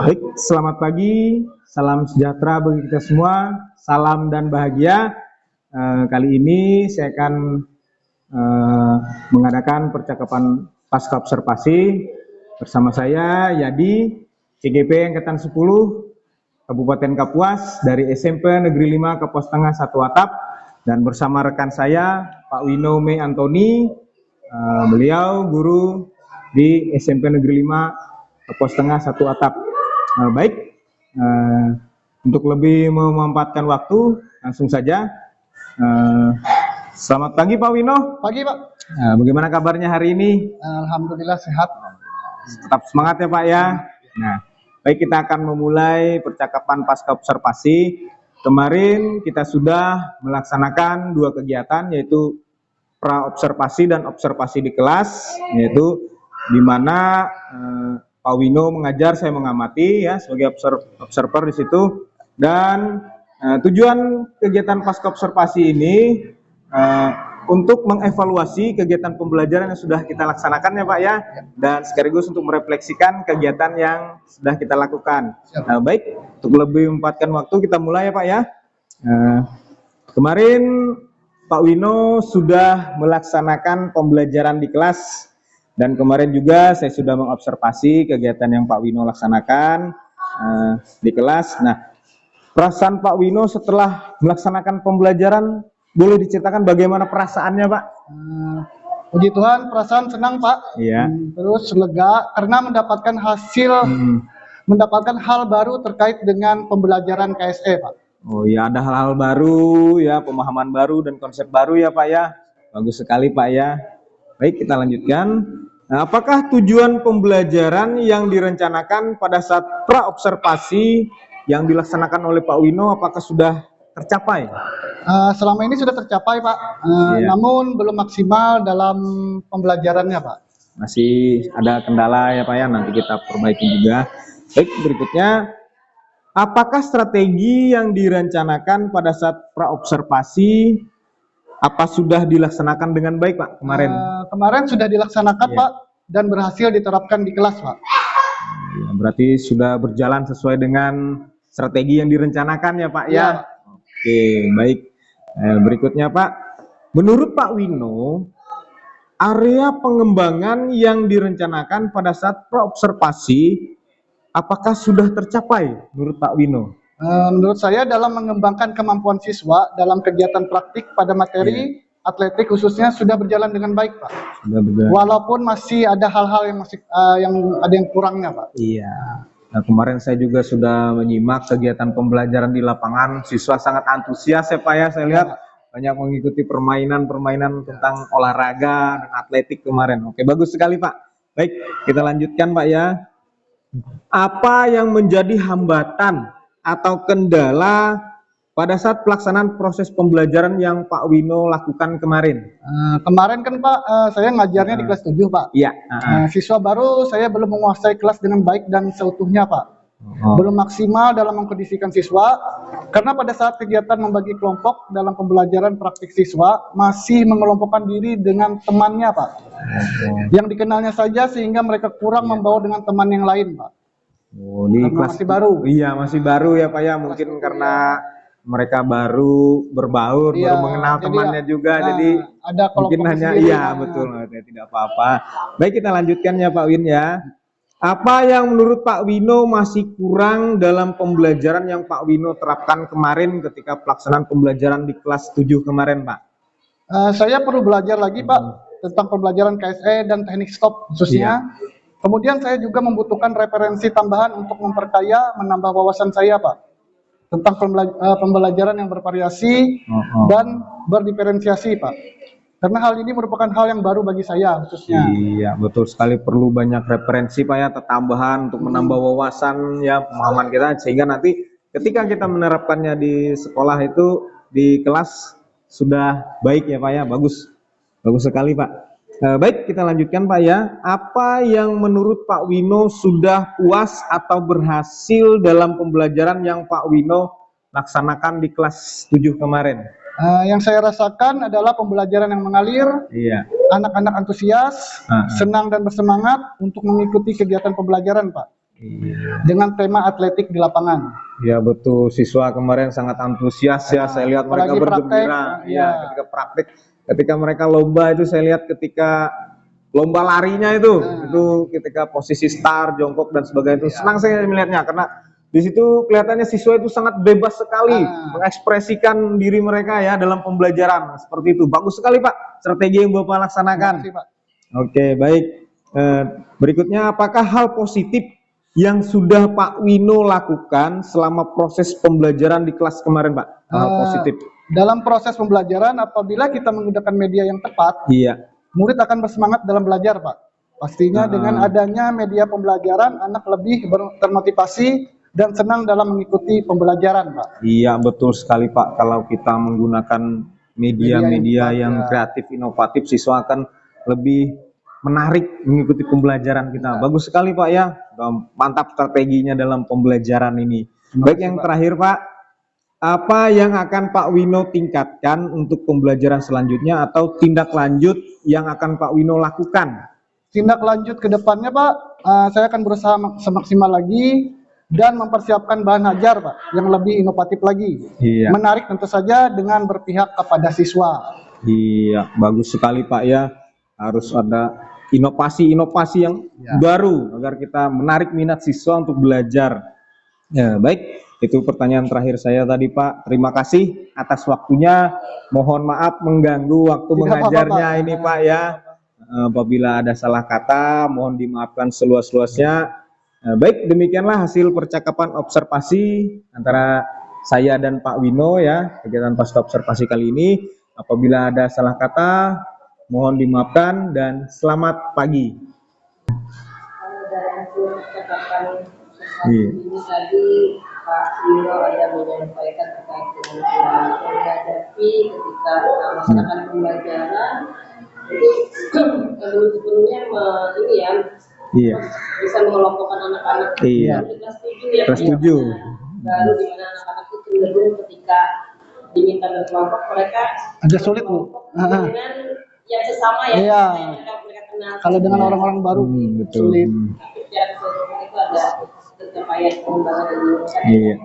Baik, selamat pagi, salam sejahtera bagi kita semua, salam dan bahagia. Kali ini saya akan mengadakan percakapan pasca observasi bersama saya, Yadi, CGP Angkatan 10, Kabupaten Kapuas, dari SMP Negeri 5 Kapuas Tengah 1 Atap, dan bersama rekan saya, Pak Wino Me Antoni, beliau guru di SMP Negeri 5 Kapuas Tengah 1 Atap. Baik, untuk lebih memanfaatkan waktu, langsung saja. Selamat pagi Pak Wino. Pagi Pak. Bagaimana kabarnya hari ini? Alhamdulillah sehat. Tetap semangat ya Pak ya. Nah, baik, kita akan memulai percakapan pasca observasi. Kemarin kita sudah melaksanakan 2 kegiatan, yaitu pra-observasi dan observasi di kelas, yaitu di mana Pak Wino mengajar, saya mengamati ya sebagai observer di situ. Dan tujuan kegiatan pasca observasi ini untuk mengevaluasi kegiatan pembelajaran yang sudah kita laksanakan ya Pak ya, dan sekaligus untuk merefleksikan kegiatan yang sudah kita lakukan. Baik, untuk lebih memanfaatkan waktu kita mulai ya Pak ya. Kemarin Pak Wino sudah melaksanakan pembelajaran di kelas, dan kemarin juga saya sudah mengobservasi kegiatan yang Pak Wino laksanakan di kelas. Nah, perasaan Pak Wino setelah melaksanakan pembelajaran, boleh diceritakan bagaimana perasaannya Pak? Puji Tuhan, perasaan senang Pak. Iya. Terus lega karena mendapatkan hasil, mendapatkan hal baru terkait dengan pembelajaran KSE Pak. Oh ya, ada hal-hal baru ya, pemahaman baru dan konsep baru ya Pak ya. Bagus sekali Pak ya. Baik, kita lanjutkan. Nah, apakah tujuan pembelajaran yang direncanakan pada saat pra-observasi yang dilaksanakan oleh Pak Wino, apakah sudah tercapai? Selama ini sudah tercapai Pak, namun belum maksimal dalam pembelajarannya Pak. Masih ada kendala ya Pak ya, nanti kita perbaiki juga. Baik, berikutnya, apakah strategi yang direncanakan pada saat pra-observasi apa sudah dilaksanakan dengan baik Pak kemarin? Kemarin sudah dilaksanakan Pak, dan berhasil diterapkan di kelas Pak. Ya, berarti sudah berjalan sesuai dengan strategi yang direncanakan ya Pak ya. Oke, baik. Berikutnya Pak, menurut Pak Wino, area pengembangan yang direncanakan pada saat pra-observasi apakah sudah tercapai menurut Pak Wino? Menurut saya dalam mengembangkan kemampuan siswa dalam kegiatan praktik pada materi atletik khususnya sudah berjalan dengan baik Pak. Sudah berjalan. Walaupun masih ada hal-hal yang masih yang kurangnya Pak. Iya. Nah, kemarin saya juga sudah menyimak kegiatan pembelajaran di lapangan. Siswa sangat antusias ya Pak ya. Saya lihat banyak mengikuti permainan-permainan tentang olahraga dan atletik kemarin. Oke, bagus sekali Pak. Baik, kita lanjutkan Pak ya. Apa yang menjadi hambatan atau kendala pada saat pelaksanaan proses pembelajaran yang Pak Wino lakukan kemarin? Kemarin kan Pak, saya ngajarnya di kelas 7 Pak. Iya. Siswa baru saya belum menguasai kelas dengan baik dan seutuhnya Pak. Belum maksimal dalam mengkondisikan siswa, karena pada saat kegiatan membagi kelompok dalam pembelajaran praktik siswa masih mengelompokkan diri dengan temannya Pak. Yang dikenalnya saja sehingga mereka kurang membawa dengan teman yang lain Pak. Oh, di kelas masih baru. Iya, masih baru ya Pak ya. Mungkin karena mereka baru berbaur, baru mengenal temannya juga, jadi ada mungkin hanya betul, tidak apa-apa. Baik, kita lanjutkan ya Pak Win ya. Apa yang menurut Pak Wino masih kurang dalam pembelajaran yang Pak Wino terapkan kemarin ketika pelaksanaan pembelajaran di kelas 7 kemarin Pak? Saya perlu belajar lagi Pak tentang pembelajaran KSE dan teknik stop khususnya. Kemudian saya juga membutuhkan referensi tambahan untuk memperkaya, menambah wawasan saya Pak tentang pembelajaran yang bervariasi dan berdiferensiasi Pak. Karena hal ini merupakan hal yang baru bagi saya khususnya. Iya, betul sekali, perlu banyak referensi Pak ya, tambahan untuk menambah wawasan ya, pemahaman kita, sehingga nanti ketika kita menerapkannya di sekolah itu, di kelas sudah baik ya Pak ya, bagus sekali Pak. Baik, kita lanjutkan Pak ya. Apa yang menurut Pak Wino sudah puas atau berhasil dalam pembelajaran yang Pak Wino laksanakan di kelas 7 kemarin? Yang saya rasakan adalah pembelajaran yang mengalir, anak-anak antusias, senang dan bersemangat untuk mengikuti kegiatan pembelajaran Pak. Iya. dengan tema atletik di lapangan. Ya betul, siswa kemarin sangat antusias ya, saya lihat mereka apalagi praktek, bergembira. iya. Ya, ketika praktik, ketika mereka lomba itu saya lihat ketika lomba larinya itu ketika posisi start, jongkok dan sebagainya itu senang saya melihatnya karena di situ kelihatannya siswa itu sangat bebas sekali mengekspresikan diri mereka ya dalam pembelajaran seperti itu. Bagus sekali Pak strategi yang Bapak laksanakan. Terima kasih, Pak. Oke, baik. Berikutnya, apakah hal positif yang sudah Pak Wino lakukan selama proses pembelajaran di kelas kemarin, Pak? Hal positif. Dalam proses pembelajaran, apabila kita menggunakan media yang tepat, Iya. murid akan bersemangat dalam belajar, Pak. Pastinya dengan adanya media pembelajaran, anak lebih termotivasi dan senang dalam mengikuti pembelajaran, Pak. Iya, betul sekali, Pak. Kalau kita menggunakan media-media yang kreatif, inovatif, siswa akan lebih menarik mengikuti pembelajaran kita. Bagus sekali Pak ya, mantap strateginya dalam pembelajaran ini. Baik, yang terakhir Pak, apa yang akan Pak Wino tingkatkan untuk pembelajaran selanjutnya atau tindak lanjut yang akan Pak Wino lakukan? Tindak lanjut ke depannya Pak, saya akan berusaha semaksimal lagi dan mempersiapkan bahan ajar Pak yang lebih inovatif lagi. Iya. Menarik tentu saja dengan berpihak kepada siswa. Iya, bagus sekali Pak ya. Harus ada inovasi-inovasi yang baru agar kita menarik minat siswa untuk belajar. Ya, baik, itu pertanyaan terakhir saya tadi Pak. Terima kasih atas waktunya. Mohon maaf mengganggu waktu mengajarnya ini Pak ya. Apabila ada salah kata, mohon dimaafkan seluas-luasnya. Baik, demikianlah hasil percakapan observasi antara saya dan Pak Wino ya, kegiatan pasca observasi kali ini. Apabila ada salah kata, mohon dimaafkan dan selamat pagi. Dari hasil percakapan ini tadi Pak Wino ada menyampaikan terkait dengan menghadapi ketika melaksanakan pembelajaran itu belum sepenuhnya ini ya bisa mengelompokkan anak-anak. Iya. Kita setuju ya. Setuju. Baru di mana anak-anak itu cenderung ketika diminta berkelompok mereka agak sulit Bu. dengan yang sesama ya. Iya. Mereka kenal. Kalau dengan orang-orang baru sulit. Tapi secara keseluruhan itu ada pencapaian pengembangan yang dilakukan. Iya.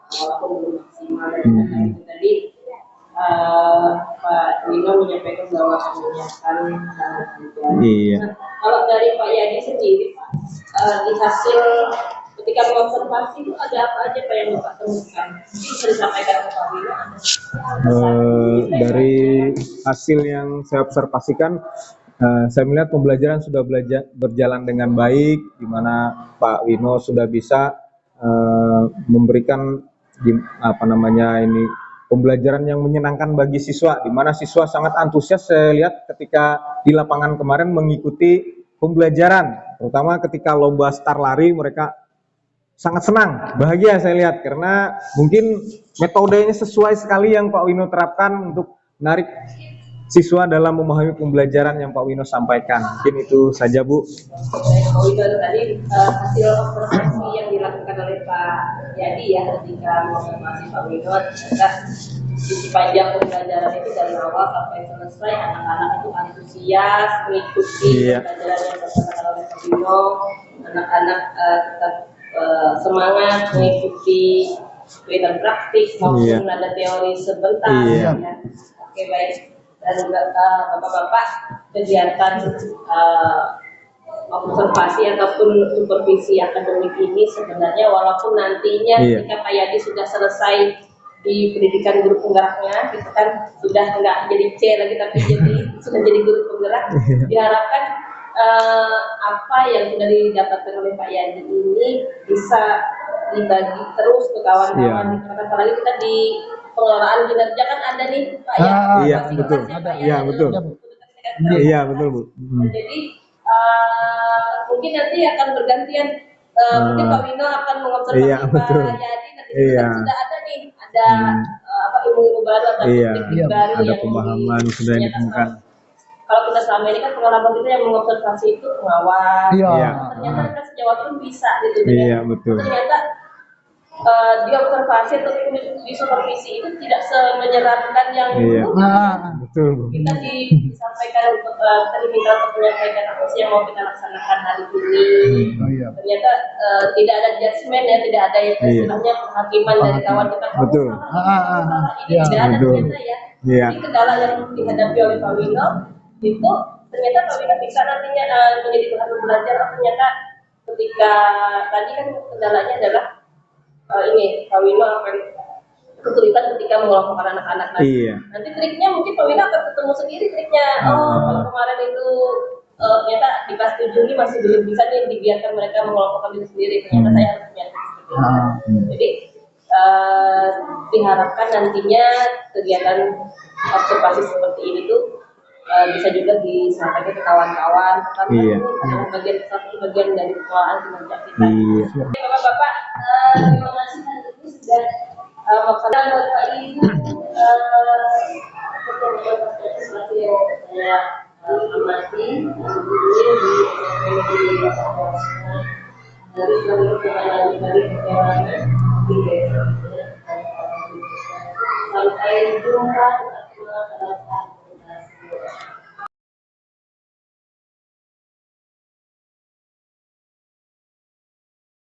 Walaupun belum maksimal dan itu tadi Pak Wino menyampaikan bahwa akan menyiapkan Iya. Nah, kalau dari Pak Yadi sendiri Pak, di hasil ketika mengobservasi itu ada apa aja Pak yang Bapak temukan? Bisa disampaikan ke Pak Wino? Dari hasil yang saya observasikan, saya melihat pembelajaran sudah berjalan dengan baik, di mana Pak Wino sudah bisa memberikan pembelajaran yang menyenangkan bagi siswa, di mana siswa sangat antusias saya lihat ketika di lapangan kemarin mengikuti pembelajaran, terutama ketika lomba start lari mereka sangat senang, bahagia saya lihat karena mungkin metodenya sesuai sekali yang Pak Wino terapkan untuk menarik siswa dalam memahami pembelajaran yang Pak Wino sampaikan. Mungkin itu saja Bu. Pak Wino tadi hasil observasi yang dilakukan oleh Pak Yadi ya ketika mengobservasi Pak Wino adalah di sepanjang pembelajaran itu dari awal sampai selesai anak-anak itu antusias mengikuti pembelajaran yang dilakukan oleh Pak Wino. Anak-anak tetap semangat mengikuti kegiatan praktis maupun ada teori sebentar ya. Oke, baik. Dan bapak-bapak kegiatan observasi ataupun supervisi akademik ini sebenarnya walaupun nantinya ketika Pak Yadi sudah selesai di pendidikan guru penggeraknya, kita kan sudah nggak jadi C lagi tapi sudah jadi guru penggerak, diharapkan apa yang sudah didapatkan oleh Pak Yadi ini bisa dibagi terus ke kawan-kawan. Apalagi kita di pengelolaan kinerja kan ada nih Pak ya. Iya betul. Iya betul. Iya betul Bu. Jadi mungkin nanti akan bergantian. Mungkin Pak Wino akan mengobservasi Pak Yadi. Nanti sudah ada nih, ada ilmu-ilmu baru atau teknik baru ada yang pemahaman sudah ditemukan. Kalau kita selama ini kan pengalaman kita yang mengobservasi itu pengawas. Ternyata kan sejauh pun bisa gitu. Iya betul. Ternyata di observasi atau di supervisi itu tidak semenyeramkan yang betul. kita di disampaikan untuk tadi minta untuk menyampaikan apa sih yang mau kita laksanakan hari ini. Ternyata tidak ada judgement ya, tidak ada yang istilahnya penghakiman dari kawan kita. Betul. Ini tidak ada ternyata ya. Iya. Jadi kendala yang dihadapi oleh Pak Wino itu ternyata Pak Wino bisa nantinya menjadi bahan belajar. Ternyata ketika tadi kan kendalanya adalah ini Pak Wino akan kesulitan ketika mengelompokkan anak-anak. Iya. Nanti triknya mungkin Pak Wino akan ketemu sendiri triknya. Kalau kemarin itu ternyata di kelas 7 ini masih belum bisa nih dibiarkan mereka mengelompokkan diri sendiri. Ternyata saya harus punya trik seperti itu. Jadi diharapkan nantinya kegiatan observasi seperti ini tuh bisa juga disampaikan ke kawan-kawan karena ini adalah bagian dari pengelolaan kinerja kita. Bapak-bapak, terima kasih hari ini sudah melaksanakan Bapak Ibu seperti yang saya amati dari seluruh perjalanan di desa. Sampai jumpa.